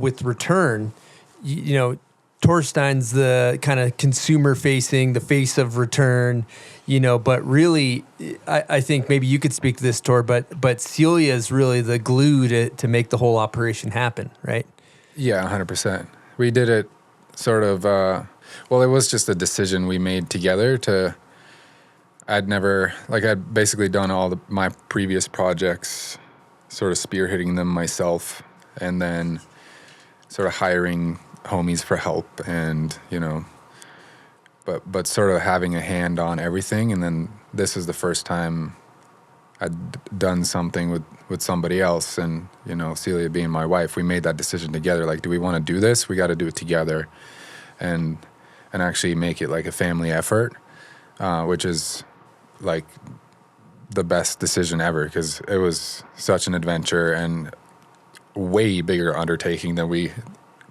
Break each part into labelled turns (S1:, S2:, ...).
S1: with return, you know, Torstein's the kind of consumer facing, the face of return, you know, but really, I think maybe you could speak to this, Tor, but Celia is really the glue to make the whole operation happen, right?
S2: Yeah, 100%. We did it sort of, well, it was just a decision we made together I'd basically done all my previous projects, sort of spearheading them myself, and then sort of hiring homies for help and, you know, but sort of having a hand on everything. And then this is the first time I'd done something with somebody else, and, you know, Celia being my wife, we made that decision together. Like, do we want to do this? We got to do it together and actually make it like a family effort, which is like the best decision ever, because it was such an adventure and way bigger undertaking than we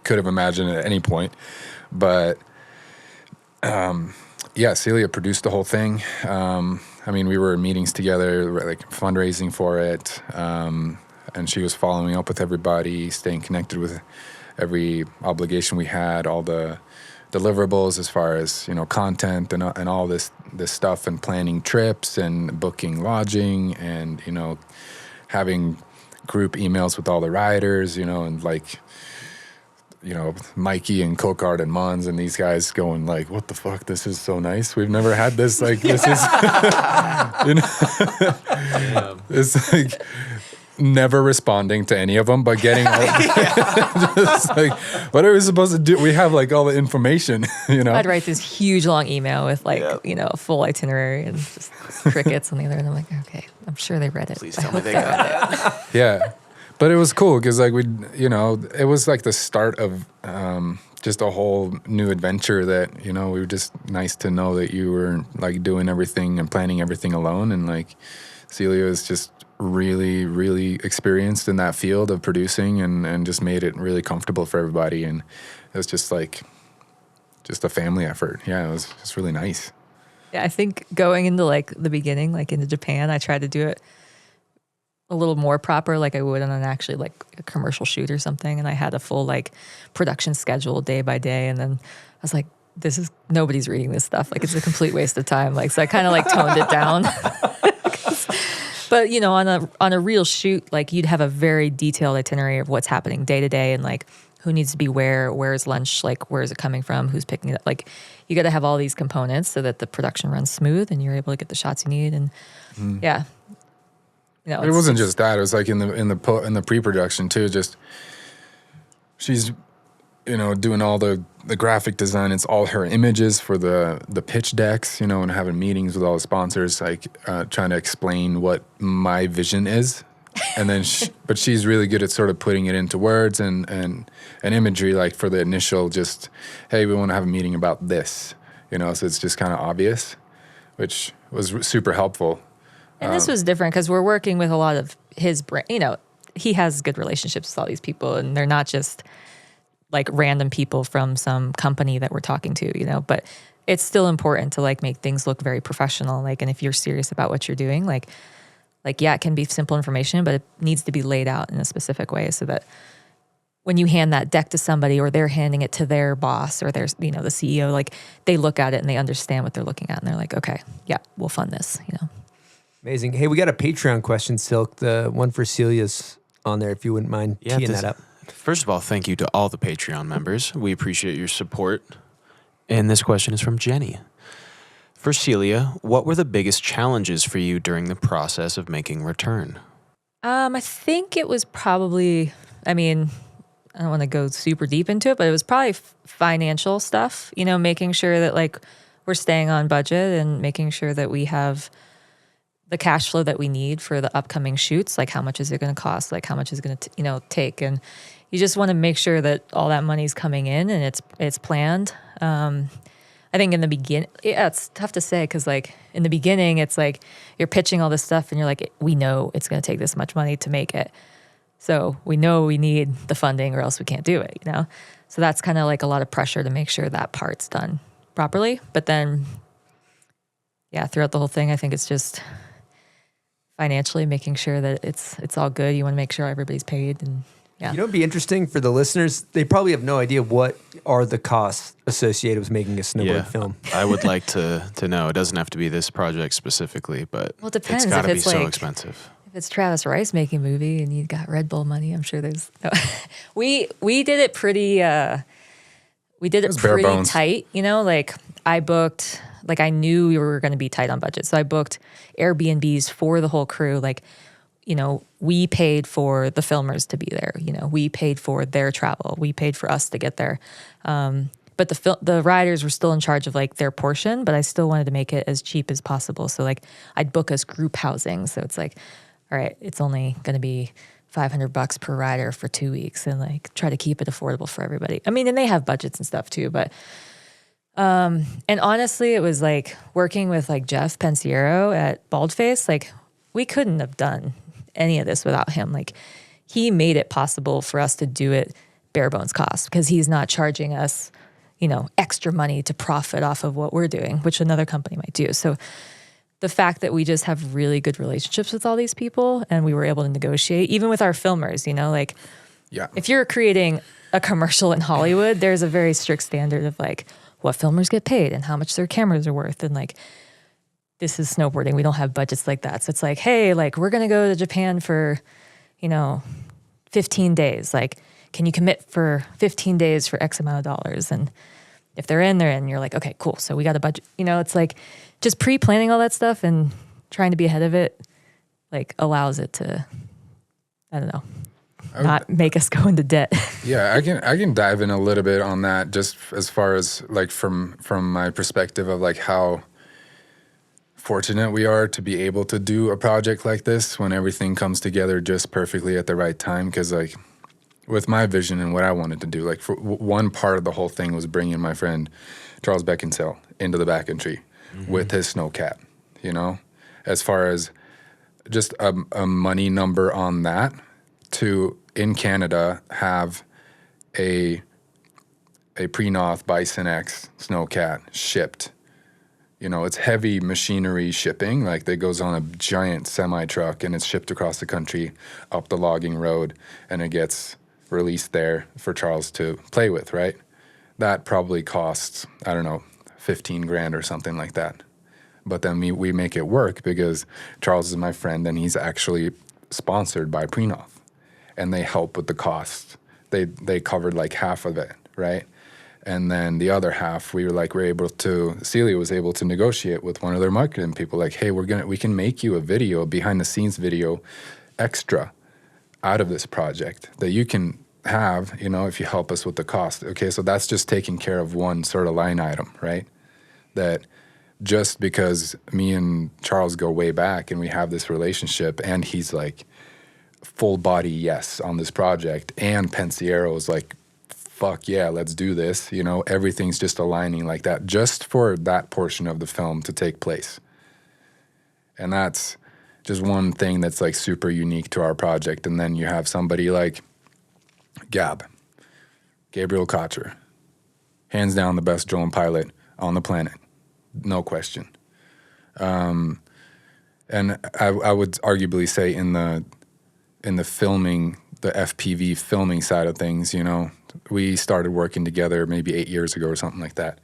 S2: could have imagined at any point. But yeah, Celia produced the whole thing. I mean, we were in meetings together, like fundraising for it, and she was following up with everybody, staying connected with every obligation we had, all the deliverables as far as, you know, content and all this stuff, and planning trips and booking lodging, and, you know, having group emails with all the riders, you know, and like, you know, Mikey and Kokard and Mons and these guys going like, what the fuck, this is so nice, we've never had this, like, this is you know, it's like never responding to any of them, but getting all just like, what are we supposed to do? We have like all the information, you know.
S3: I'd write this huge long email with like, you know, a full itinerary and just crickets on the other end. I'm like, okay, I'm sure they read it.
S4: Please tell me they got it.
S2: Yeah. But it was cool because, like, you know, it was like the start of just a whole new adventure that, you know, we were just nice to know that you were like doing everything and planning everything alone. And like Celia is just really, really experienced in that field of producing and just made it really comfortable for everybody. And it was just like, just a family effort. Yeah, it was just really nice.
S3: Yeah, I think going into like the beginning, like into Japan, I tried to do it a little more proper, like I would on an actually like a commercial shoot or something. And I had a full like production schedule day by day. And then I was like, nobody's reading this stuff. Like, it's a complete waste of time. Like, so I kind of like toned it down. But, you know, on a real shoot, like, you'd have a very detailed itinerary of what's happening day to day, and like who needs to be where's lunch, like where is it coming from, who's picking it up. Like, you got to have all these components so that the production runs smooth and you're able to get the shots you need. And yeah. You know,
S2: it wasn't just that. It was like in the pre-production too. Just she's, you know, doing all the graphic design. It's all her images for the pitch decks, you know, and having meetings with all the sponsors, like trying to explain what my vision is. And then, but she's really good at sort of putting it into words and imagery, like for the initial, just, hey, we want to have a meeting about this, you know. So it's just kind of obvious, which was super helpful.
S3: And this was different because we're working with a lot of his brand. You know, he has good relationships with all these people, and they're not just like random people from some company that we're talking to, you know. But it's still important to like make things look very professional. Like, and if you're serious about what you're doing, like yeah, it can be simple information, but it needs to be laid out in a specific way so that when you hand that deck to somebody, or they're handing it to their boss or their, you know, the CEO, like they look at it and they understand what they're looking at, and they're like, okay, yeah, we'll fund this, you know.
S1: Amazing. Hey, we got a Patreon question, Silk. The one for Celia's on there, if you wouldn't mind teeing that up.
S4: First of all, thank you to all the Patreon members. We appreciate your support. And this question is from Jenny. For Celia, what were the biggest challenges for you during the process of making Return?
S3: I think it was probably, I mean, I don't want to go super deep into it, but it was probably financial stuff, you know, making sure that like we're staying on budget and making sure that we have the cash flow that we need for the upcoming shoots. Like, how much is it going to cost? Like, how much is it going to, you know, take? And you just want to make sure that all that money's coming in and it's planned. I think in the beginning, yeah, it's tough to say because like in the beginning, it's like you're pitching all this stuff and you're like, we know it's going to take this much money to make it. So we know we need the funding or else we can't do it, you know? So that's kind of like a lot of pressure to make sure that part's done properly. But then, yeah, throughout the whole thing, I think it's just financially making sure that it's all good. You want to make sure everybody's paid and Yeah.
S1: You know, it'd be interesting for the listeners. They probably have no idea what are the costs associated with making a snowboard film.
S4: I would like to know. It doesn't have to be this project specifically, but
S3: Well, it depends
S4: it's got to
S3: if
S4: be
S3: it's
S4: so
S3: like-
S4: expensive.
S3: If it's Travis Rice making a movie and you got Red Bull money, I'm sure there's. No. we did it pretty. We did it
S2: was bare
S3: pretty
S2: bones.
S3: tight. You know, like I booked. Like I knew we were going to be tight on budget, so I booked Airbnbs for the whole crew. Like, you know, we paid for the filmers to be there. You know, we paid for their travel. We paid for us to get there. But the riders were still in charge of like their portion, but I still wanted to make it as cheap as possible. So like I'd book us group housing. So it's like, all right, it's only going to be $500 per rider for 2 weeks, and like try to keep it affordable for everybody. I mean, and they have budgets and stuff too, but and honestly, it was like working with like Jeff Pensiero at Baldface. Like we couldn't have done any of this without him. Like he made it possible for us to do it bare bones cost, because he's not charging us, you know, extra money to profit off of what we're doing, which another company might do. So the fact that we just have really good relationships with all these people, and we were able to negotiate, even with our filmers, you know, like
S2: Yeah.
S3: if you're creating a commercial in Hollywood, there's a very strict standard of like what filmers get paid and how much their cameras are worth. And like, this is snowboarding. We don't have budgets like that. So it's like, hey, like we're going to go to Japan for, you know, 15 days. Like, can you commit for 15 days for X amount of dollars? And if they're in, they're in. You're like, okay, cool. So we got a budget. You know, it's like just pre-planning all that stuff and trying to be ahead of it, like allows it to, I don't know, not make us go into debt.
S2: Yeah, I can dive in a little bit on that, just as far as like from my perspective of like how fortunate we are to be able to do a project like this when everything comes together just perfectly at the right time. Because like with my vision and what I wanted to do, like for one part of the whole thing was bringing my friend Charles Beckinsale into the backcountry with his snowcat. You know, as far as just a money number on that, to in Canada have a Prenoth Bison X snowcat shipped. You know, it's heavy machinery shipping, like that goes on a giant semi truck and it's shipped across the country up the logging road, and it gets released there for Charles to play with, right? That probably costs, I don't know, 15 grand or something like that. But then we make it work because Charles is my friend and he's actually sponsored by Prenoth, and they help with the cost. They covered like half of it, right? And then the other half, Celia was able to negotiate with one of their marketing people, like, hey, we can make you a video, behind the scenes video, extra out of this project that you can have, you know, if you help us with the cost. Okay, so that's just taking care of one sort of line item, right? That just because me and Charles go way back and we have this relationship, and he's like full body yes on this project, and Pensiero is like, fuck yeah, let's do this. You know, everything's just aligning like that just for that portion of the film to take place. And that's just one thing that's like super unique to our project. And then you have somebody like Gabriel Kocher, hands down the best drone pilot on the planet, no question. And I would arguably say in the filming, the FPV filming side of things, you know, we started working together maybe 8 years ago or something like that.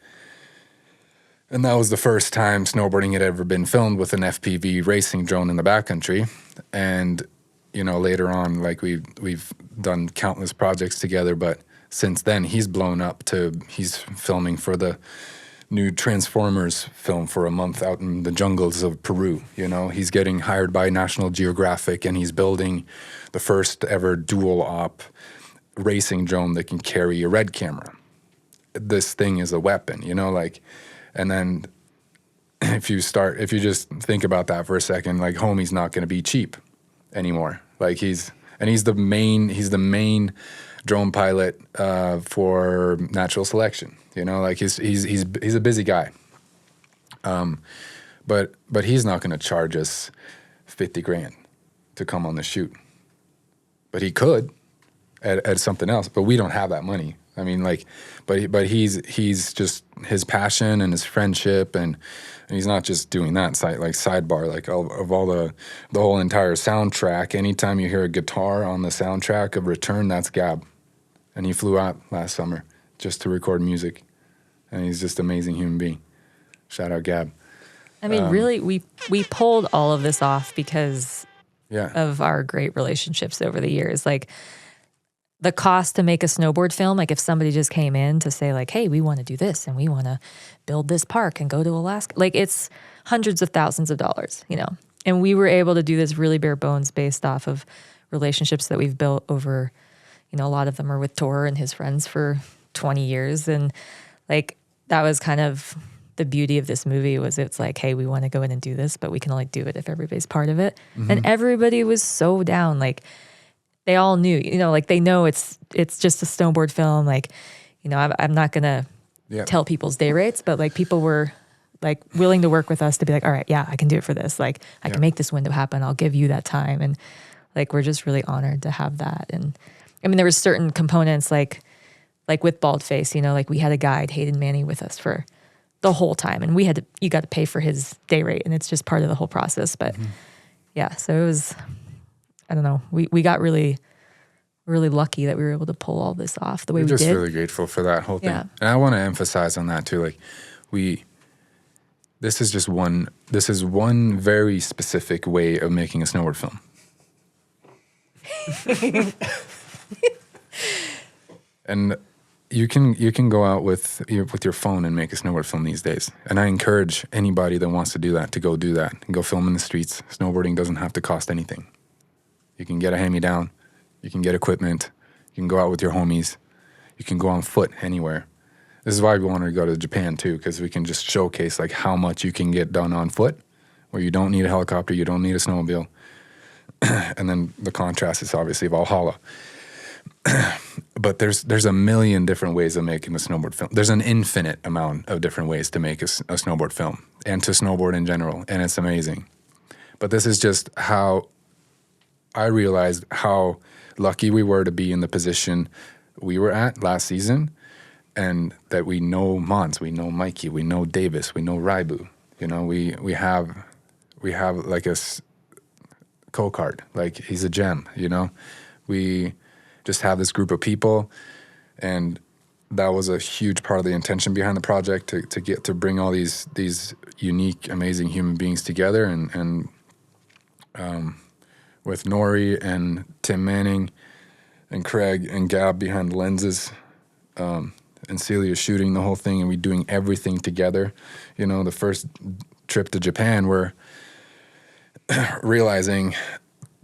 S2: And that was the first time snowboarding had ever been filmed with an FPV racing drone in the backcountry. And, you know, later on, like we've done countless projects together, but since then he's blown up to, he's filming for the new Transformers film for a month out in the jungles of Peru. You know, he's getting hired by National Geographic, and he's building the first ever dual op racing drone that can carry a red camera. This thing is a weapon, you know, like, and then if you just think about that for a second, like homie's not going to be cheap anymore. Like he's the main drone pilot for Natural Selection. You know, like he's a busy guy. But he's not going to charge us 50 grand to come on the shoot. But he could, at something else, but we don't have that money. I mean, like, but he's just his passion and his friendship, and he's not just doing that sidebar, like of all the whole entire soundtrack. Anytime you hear a guitar on the soundtrack of Return, that's Gab, and he flew out last summer just to record music, and he's just an amazing human being. Shout out Gab.
S3: I mean, really, we pulled all of this off because
S2: Yeah.
S3: of our great relationships over the years. Like, the cost to make a snowboard film, like if somebody just came in to say like, hey, we want to do this and we want to build this park and go to Alaska, like it's hundreds of thousands of dollars, you know? And we were able to do this really bare bones based off of relationships that we've built over, you know, a lot of them are with Tor and his friends for 20 years. And like, that was kind of the beauty of this movie was it's like, hey, we want to go in and do this, but we can only do it if everybody's part of it. And everybody was so down. Like, they all knew, you know, like they know it's just a snowboard film. Like, you know, I'm not going to tell people's day rates, but like people were like willing to work with us to be like, all right, yeah, I can do it for this. Like I can make this window happen. I'll give you that time. And like, we're just really honored to have that. And I mean, there was certain components like with Baldface, you know, like we had a guide, Hayden Manny, with us for the whole time. And you got to pay for his day rate, and it's just part of the whole process. But yeah, so it was, I don't know. We got really, really lucky that we were able to pull all this off the way we did.
S2: We're just really grateful for that whole thing.
S3: Yeah.
S2: And I want to emphasize on that too. Like this is one very specific way of making a snowboard film. And you can go out with your phone and make a snowboard film these days. And I encourage anybody that wants to do that to go do that and go film in the streets. Snowboarding doesn't have to cost anything. You can get a hand-me-down. You can get equipment. You can go out with your homies. You can go on foot anywhere. This is why we wanted to go to Japan too, because we can just showcase like how much you can get done on foot, where you don't need a helicopter, you don't need a snowmobile. And then the contrast is obviously Valhalla. But there's a million different ways of making a snowboard film. There's an infinite amount of different ways to make a snowboard film and to snowboard in general, and it's amazing. But this is just how I realized how lucky we were to be in the position we were at last season, and that we know Mons, we know Mikey, we know Davis, we know Raibu. You know, we have like a co-card, like he's a gem, you know. We just have this group of people, and that was a huge part of the intention behind the project, to bring all these unique, amazing human beings together, and with Nori and Tim Manning and Craig and Gab behind the lenses, and Celia shooting the whole thing, and we doing everything together. You know, the first trip to Japan, we're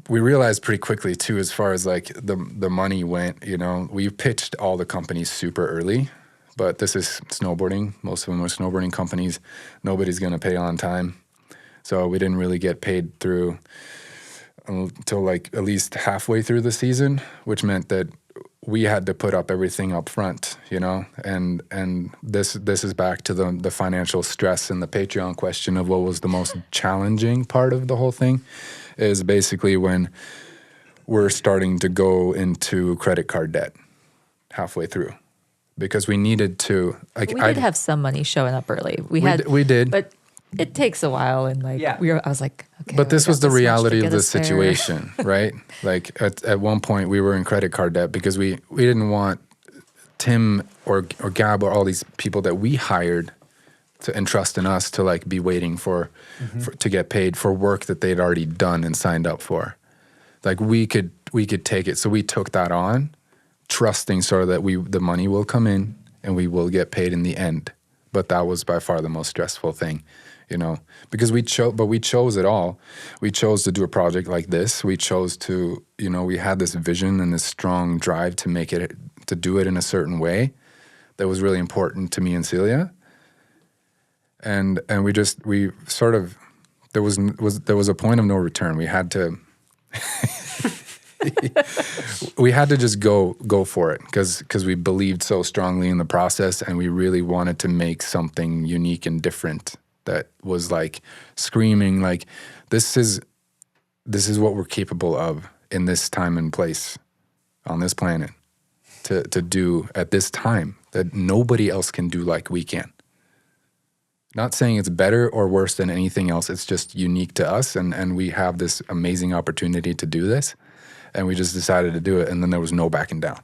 S2: we realized pretty quickly too, as far as like the money went, you know, we pitched all the companies super early, but this is snowboarding. Most of them are snowboarding companies. Nobody's going to pay on time. So we didn't really get paid through until like at least halfway through the season, which meant that we had to put up everything up front, you know, and this is back to the financial stress and the Patreon question of what was the most challenging part of the whole thing, is basically when we're starting to go into credit card debt halfway through, because we needed to, like,
S3: we did have some money showing up early. We
S2: did,
S3: but it takes a while, and like I was like, okay.
S2: But this was the reality of the
S3: us there.
S2: situation, right? Like at one point we were in credit card debt because we didn't want Tim or Gab or all these people that we hired to entrust in us to like be waiting for to get paid for work that they'd already done and signed up for. Like we could take it, so we took that on, trusting sort of that the money will come in and we will get paid in the end. But that was by far the most stressful thing, you know, because we chose it all. We chose to do a project like this. We chose to, you know, we had this vision and this strong drive to do it in a certain way that was really important to me and Celia. And we sort of, there was a point of no return. We had to just go for it because we believed so strongly in the process, and we really wanted to make something unique and different that was like screaming like, this is what we're capable of in this time and place on this planet to do at this time that nobody else can do like we can. Not saying it's better or worse than anything else. It's just unique to us, and we have this amazing opportunity to do this, and we just decided to do it, and then there was no backing down.